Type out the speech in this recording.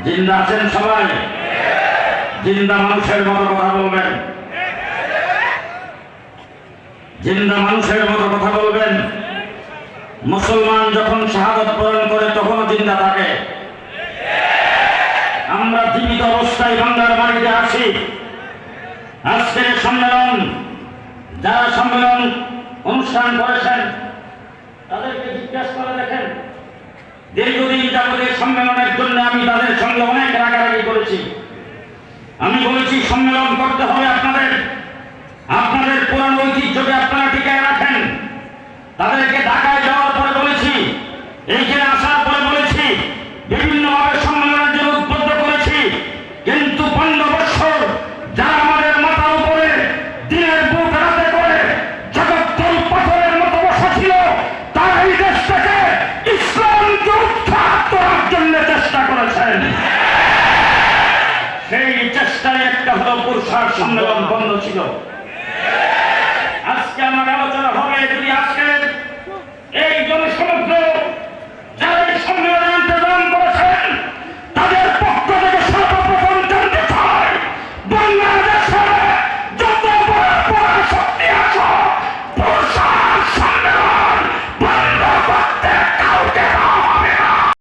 জিন্দা আছেন সবাই? জিন্দা মানুষের মতো কথা বলবেন, জিন্দা মানুষের মতো কথা বলবেন। মুসলমান যখন শাহাদাত বরণ করে তখনও জিন্দা থাকে। আমরা জীবিত অবস্থায় বাংলার বাড়িতে আছি। আজকের সম্মেলন, যারা সম্মেলন অনুষ্ঠান করেছেন তাদেরকে জিজ্ঞাসা করে দেখেন, দীর্ঘদিন যাবত এই সম্মেলনের জন্য আমি তাদের সঙ্গে অনেক রাগারাগি করেছি। আমি বলেছি সম্মেলন করতে হবে আপনাদের, আপনাদের পুরানো ঐতিহ্যকে আপনারা টিকায় রাখেন। তাদেরকে ঢাকায় যাওয়ার পরে বলেছি, এইখানে আসার পরে বলেছি, বিভিন্নভাবে সম্মেলনের জন্য উদ্বুদ্ধ করেছি। কিন্তু 15 বছর যারা আমাদের মাথার উপরে দিনের বুক রাতে করে জগদ্দল পাথরের মতো বসা ছিল, তারা এই দেশটাকে ইসলামকে উৎখাত করার জন্য চেষ্টা করেছেন। সেই চেষ্টায় একটা হলো পুরসার সম্মেলন বন্ধ ছিল।